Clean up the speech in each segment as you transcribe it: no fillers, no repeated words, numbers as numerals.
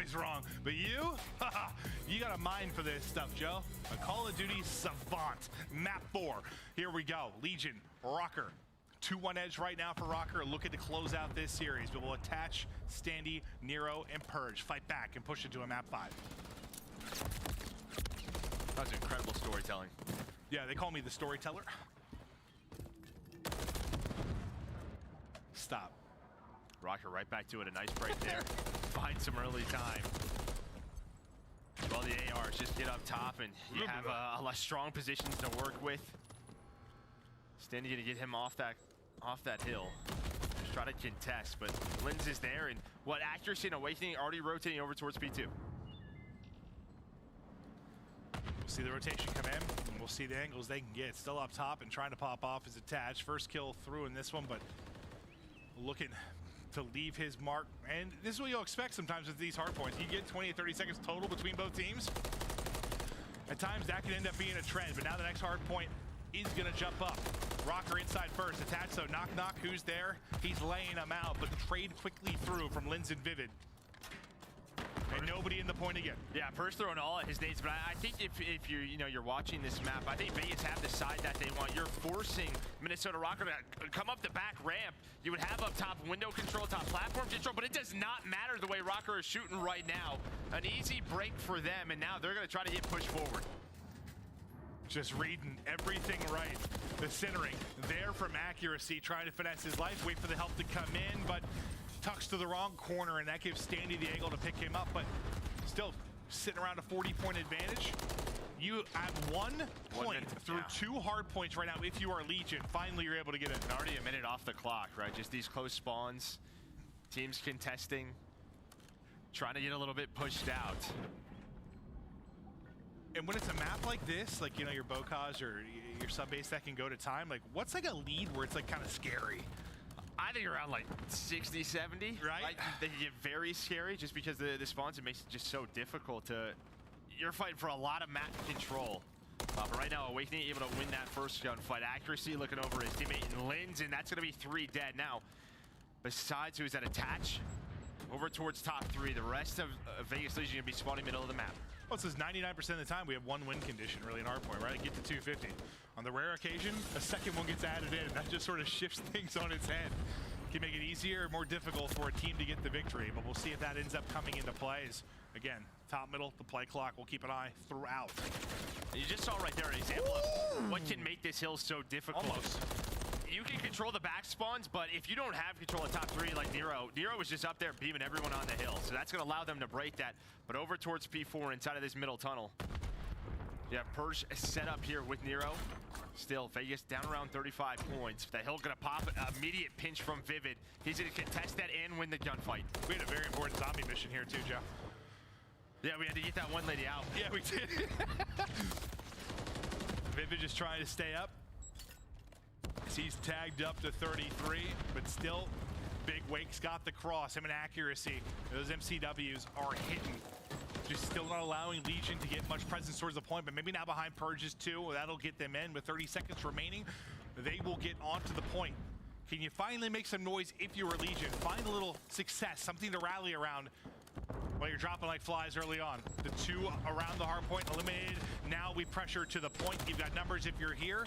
always wrong. But you, you got a mind for this stuff, Joe. A Call of Duty savant. Map 4. Here we go. Legion, ROKKR. 2-1 edge right now for ROKKR, looking to close out this series, but will attach Standy, Nero, and Purge. Fight back and push it to a map 5. That was incredible storytelling. Yeah, they call me the storyteller. Stop. ROKKR right back to it. A nice break there. Find some early time. Well, the ARs just get up top, and you have a lot of strong positions to work with. Standy gonna get him off that hill. Just try to contest, but Lins is there, and what accuracy and awakening already rotating over towards P2. We'll see the rotation come in, and we'll see the angles they can get. Still up top and trying to pop off his attach. First kill through in this one, but looking to leave his mark. And this is what you'll expect sometimes with these hard points. You get 20 to 30 seconds total between both teams. At times that can end up being a trend, but now the next hard point is gonna jump up. ROKKR inside first, attached, so knock knock, who's there? He's laying them out, but the trade quickly through from Lins and Vivid. And nobody in the point again. Yeah, Purge throwing all at his nades, but I think if you're watching this map, I think Vegas have the side that they want. You're forcing Minnesota ROKKR to come up the back ramp. You would have up top window control, top platform control, but it does not matter the way ROKKR is shooting right now. An easy break for them, and now they're gonna try to get pushed forward. Just reading everything right. The centering there from accuracy, trying to finesse his life, wait for the help to come in, but tucks to the wrong corner, and that gives Standy the angle to pick him up, but still sitting around a 40-point advantage. You have 1 point through 2 hard points right now if you are Legion. Finally, you're able to get it. And already a minute off the clock, right? Just these close spawns, teams contesting, trying to get a little bit pushed out. And when it's a map like this, like, you know, your Bocage or your sub-base that can go to time, like, what's like a lead where it's like kind of scary? I think around like 60, 70, right? Like, they get very scary just because the spawns, it makes it just so difficult to, you're fighting for a lot of map control. But right now, Awakening able to win that first gunfight. Accuracy looking over his teammate and Lins, and that's gonna be 3 dead. Now, besides who's at attach, over towards top 3, the rest of Vegas Legion gonna be spawning middle of the map. Well, it says 99% of the time we have 1 win condition really in Hardpoint, right? Get to 250. On the rare occasion, a second one gets added in. That just sort of shifts things on its head. Can make it easier or more difficult for a team to get the victory, but we'll see if that ends up coming into plays. Again, top, middle, the play clock. We'll keep an eye throughout. You just saw right there an example of what can make this hill so difficult. Almost. You can control the back spawns, but if you don't have control of top 3 like Nero was just up there beaming everyone on the hill. So that's going to allow them to break that. But over towards P4 inside of this middle tunnel. Yeah, Purge set up here with Nero. Still, Vegas down around 35 points. The hill going to pop an immediate pinch from Vivid. He's going to contest that and win the gunfight. We had a very important zombie mission here too, Joe. Yeah, we had to get that one lady out. Yeah, we did. Vivid just trying to stay up. He's tagged up to 33, but still, Big Wake's got the cross. Him and accuracy. Those MCWs are hitting. Just still not allowing Legion to get much presence towards the point, but maybe now behind Purges too. That'll get them in with 30 seconds remaining. They will get onto the point. Can you finally make some noise if you were Legion? Find a little success, something to rally around while you're dropping like flies early on. The 2 around the hard point eliminated. Now we pressure to the point. You've got numbers if you're here.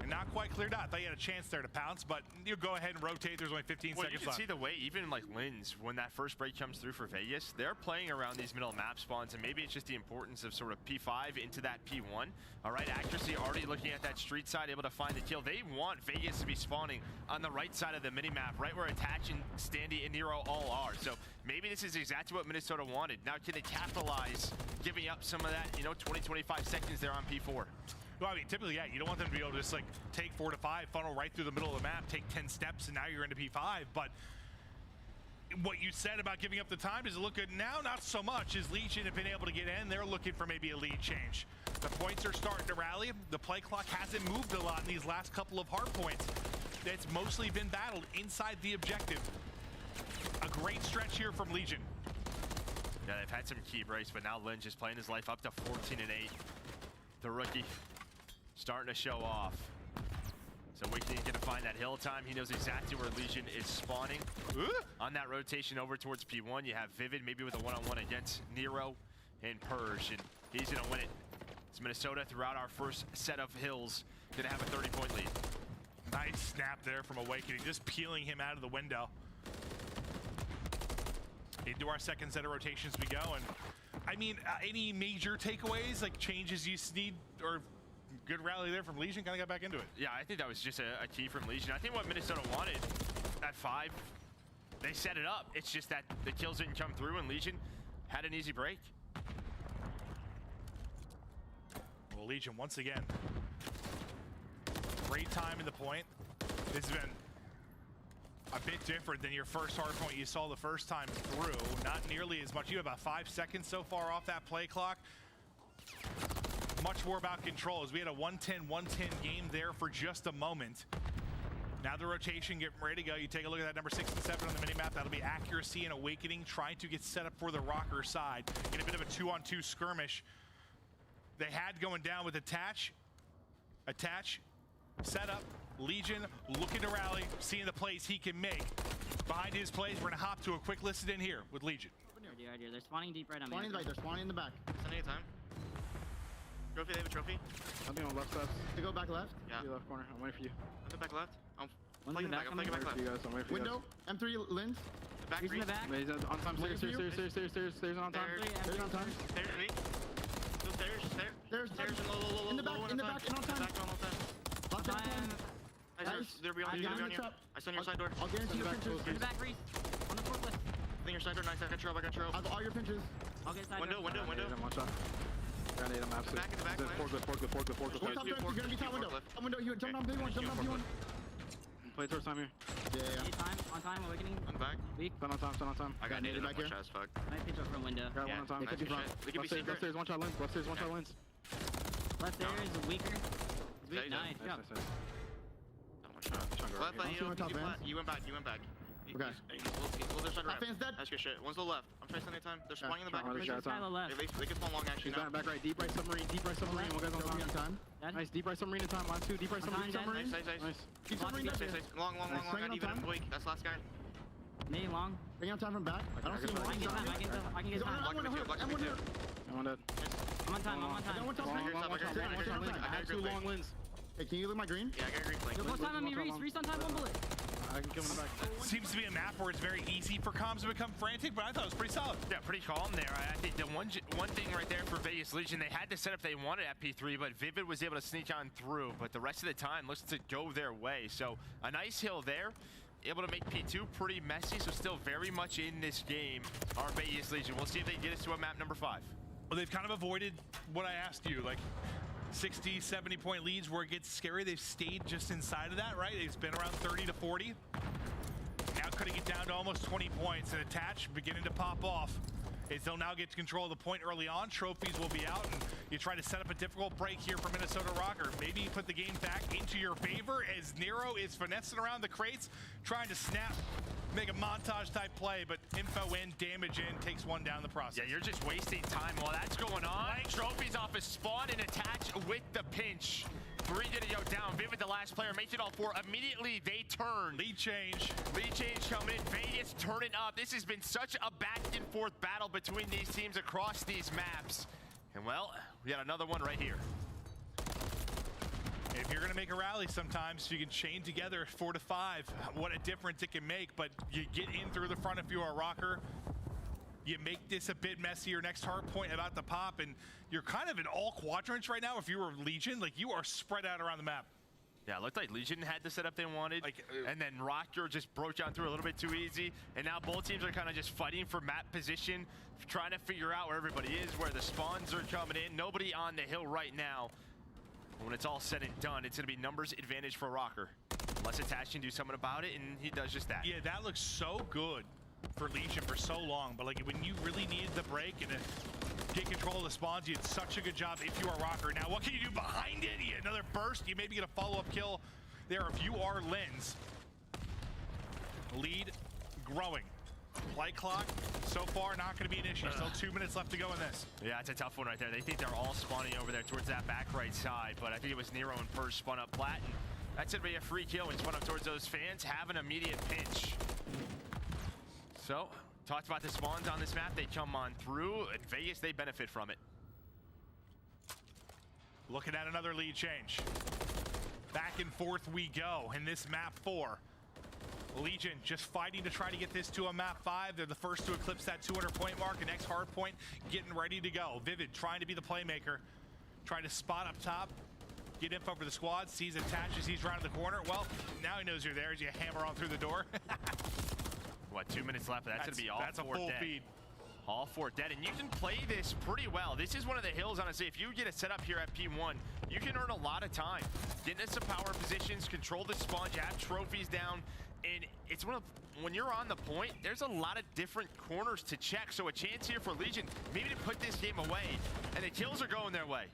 Not quite cleared out. I thought you had a chance there to pounce, but you go ahead and rotate. There's only 15 seconds left. You can see the way, even like Lins, when that first break comes through for Vegas, they're playing around these middle map spawns, and maybe it's just the importance of sort of P5 into that P1. All right, accuracy already looking at that street side, able to find the kill. They want Vegas to be spawning on the right side of the mini-map, right where Attach and Standy and Nero all are. So maybe this is exactly what Minnesota wanted. Now can they capitalize, giving up some of that, 20, 25 seconds there on P4? Well, I mean, typically, yeah, you don't want them to be able to just like take 4 to 5, funnel right through the middle of the map, take 10 steps, and now you're into P5. But what you said about giving up the time, does it look good now? Not so much. As Legion have been able to get in, they're looking for maybe a lead change. The points are starting to rally. The play clock hasn't moved a lot in these last couple of hard points. It's mostly been battled inside the objective. A great stretch here from Legion. Yeah, they've had some key breaks, but now Lynch is playing his life up to 14-8. The rookie starting to show off. So Awakening gonna find that hill time. He knows exactly where Legion is spawning. On that rotation over towards P1, you have Vivid maybe with a one-on-one against Nero and Purge, and he's gonna win it. It's Minnesota throughout our first set of hills, gonna have a 30-point lead. Nice snap there from Awakening, just peeling him out of the window. Into our second set of rotations we go, and I mean, any major takeaways, like changes you need, or good rally there from Legion, kind of got back into it? Yeah, I think that was just a key from Legion. I think what Minnesota wanted at 5, they set it up. It's just that the kills didn't come through, and Legion had an easy break. Well, Legion, once again, great time in the point. This has been a bit different than your first hard point you saw the first time through. Not nearly as much. You have about 5 seconds so far off that play clock. Much more about control, as we had a 110-110 game there for just a moment. Now the rotation getting ready to go. You take a look at that number 6 and 7 on the minimap. That'll be Accuracy and Awakening, trying to get set up for the ROKKR side. Get a bit of a 2-on-2 skirmish. They had going down with Attach, set up. Legion looking to rally, seeing the plays he can make. Behind his plays, we're gonna hop to a quick listen in here with Legion. Right here. They're spawning deep right on me. Spawning right, they're spawning in the back. Sending a time. Trophy, they have a trophy. I'll be on left side. They go back left? Yeah. You left corner. I'm waiting for you. I'll go back left. I'm One's playing in the the back. back, I'm playing back left. You guys, I'm waiting for you Window. M3 lens. The back He's in the back. He's on time. Stairs on time. Stairs on time. Stairs to me. Go stairs. Stairs and low. In the back and on time. Back on time. Lock time. Nice. They're beyond you. I stand your side door. I'll guarantee your pinches. In the back, Reese. On the forklift. I think your side door. Nice. I got your rope. I'll all your pinches. I'll get side Window. door. One shot. Grenade him absolutely. Back in the back. Forklift. Go You're gonna be top window. Top window. You jump on B1. Play towards time here. Yeah. On time, Awakening. I'm back. Weak. Stand on time. I got naded back here. as fuck. Nice pitch up from window. Grab one on time. Nice They could be front. shit. They could be secret. Left stairs, one shot lens. Left there is weaker. Yeah, Weak. Nice. Jump. You went back. Okay. Well, their side right. Fan's dead. That's good shit. One's to the left. I'm trying to send time. They're spawning in the back. Trying to Push side left. They can spawn long actually now. Back right. Deep right submarine. One guy's on time. Dead. Nice. Deep right submarine in time. Line 2. Deep right submarine. Nice. Nice. Deep submarine. Long. Nice. Got even Time. wake. That's last guy. Knee long. Bring on time from back. I don't see him. I can get time. I can get time. I'm one dead. I'm on time. I have 2 long lens. Hey, can you look my green? Yeah, I got a green flank. Yo, close time on me, Reese. Reese on time, 1 bullet. I can kill him in the back. Seems to be a map where it's very easy for comms to become frantic, but I thought it was pretty solid. Yeah, pretty calm there. I think the one thing right there for Vegas Legion, they had the setup they wanted at P3, but Vivid was able to sneak on through. But the rest of the time looks to go their way. So a nice hill there. Able to make P2 pretty messy, so still very much in this game are Vegas Legion. We'll see if they can get us to a map number 5. Well, they've kind of avoided what I asked you, like 60, 70-point leads where it gets scary. They've stayed just inside of that, right? It's been around 30 to 40. Now cutting it down to almost 20 points, and Attach beginning to pop off. As they'll now get control of the point early on. Trophies will be out, and you try to set up a difficult break here for Minnesota ROKKR. Maybe you put the game back into your favor as Nero is finessing around the crates, trying to snap, make a montage-type play, but info in, damage in, takes one down the process. Yeah, you're just wasting time while that's going on. Trophies off his spawn and Attach with the pinch. 3 gonna go down. Vivid, the last player, makes it all 4. Immediately, they turn. Lead change coming in. Vegas turning up. This has been such a back-and-forth battle between these teams across these maps. And, well, we got another one right here. If you're going to make a rally sometimes, you can chain together 4 to 5. What a difference it can make, but you get in through the front if you are a ROKKR. You make this a bit messier. Next hard point about to pop, and you're kind of in all quadrants right now. If you were Legion, like you are spread out around the map. Yeah, it looked like Legion had the setup they wanted, and then ROKKR just broke down through a little bit too easy, and now both teams are kind of just fighting for map position, trying to figure out where everybody is, where the spawns are coming in. Nobody on the hill right now. When it's all said and done, it's going to be numbers advantage for ROKKR. Unless Attach can do something about it, and he does just that. Yeah, that looks so good for Legion for so long, but like when you really needed the break and get control of the spawns, you did such a good job if you are ROKKR. Now, what can you do behind it? You get another burst. You maybe get a follow-up kill there if you are Lens. Lead growing. Play clock so far not going to be an issue. Still 2 minutes left to go in this. Yeah, it's a tough one right there. They think they're all spawning over there towards that back right side, but I think it was Nero and Purge spun up flat, and That's gonna be a free kill. We just went up towards those fans. Have an immediate pinch. So, talked about the spawns on this map. They come on through. In Vegas, they benefit from it. Looking at another lead change. Back and forth we go in this map 4. Legion just fighting to try to get this to a map 5. They're the first to eclipse that 200-point mark. And next Hardpoint getting ready to go. Vivid trying to be the playmaker. Trying to spot up top. Get info for the squad. Sees attaches. He's around the corner. Well, now he knows you're there as you hammer on through the door. What, 2 minutes left? That's gonna be all that's 4 a full dead. feed. All 4 dead, and you can play this pretty well. This is one of the hills, honestly. If you get a setup here at P1, you can earn a lot of time. Get into some power positions, control the spawn, you have trophies down, and it's one of, when you're on the point, there's a lot of different corners to check. So a chance here for Legion, maybe to put this game away, and the kills are going their way.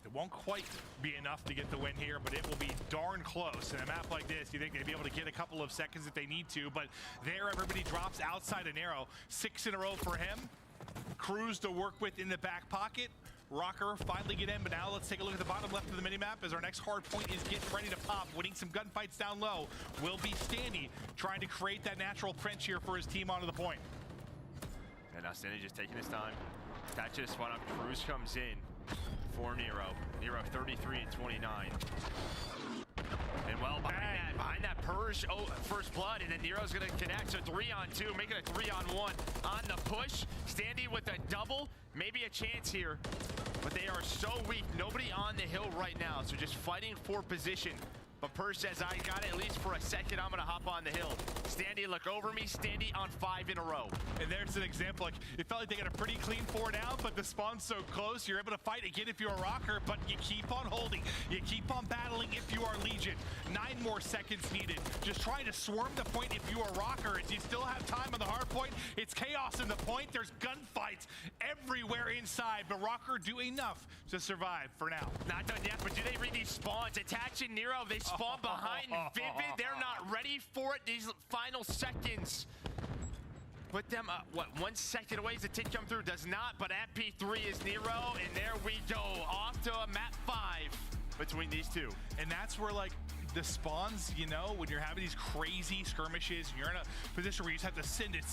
It won't quite be enough to get the win here, but it will be darn close. In a map like this, you think they'd be able to get a couple of seconds if they need to, but there everybody drops outside an arrow. 6 in a row for him. Cruz to work with in the back pocket. ROKKR finally get in, but now let's take a look at the bottom left of the minimap as our next hard point is getting ready to pop. Winning some gunfights down low will be Standy, trying to create that natural pinch here for his team onto the point. And now Standy just taking his time. That just spun up. Cruz comes in for Nero. Nero 33 and 29. And well, behind that Purge, first blood, and then Nero's gonna connect, so 3-on-2, making a 3-on-1 on the push. Standy with a double, maybe a chance here, but they are so weak. Nobody on the hill right now, so just fighting for position. But Purge says, I got it at least for a second, I'm gonna hop on the hill. Standy, look over me, Standy on 5 in a row. And there's an example, like, it felt like they got a pretty clean 4 down, but the spawn's so close, you're able to fight again if you're a ROKKR, but you keep on holding. You keep on battling if you are Legion. 9 more seconds needed. Just trying to swarm the point if you are ROKKR, as you still have time on the hard point. It's chaos in the point. There's gunfights everywhere inside, but ROKKR do enough to survive for now. Not done yet, but do they read these spawns? Attaching Nero, they spawn behind Vivid. They're not ready for it. These final seconds put them, what, 1 second away as the tick come through? Does not, but at P3 is Nero, and there we go. Off to a map 5 between these two. And that's where, like, the spawns, you know, when you're having these crazy skirmishes, and you're in a position where you just have to send it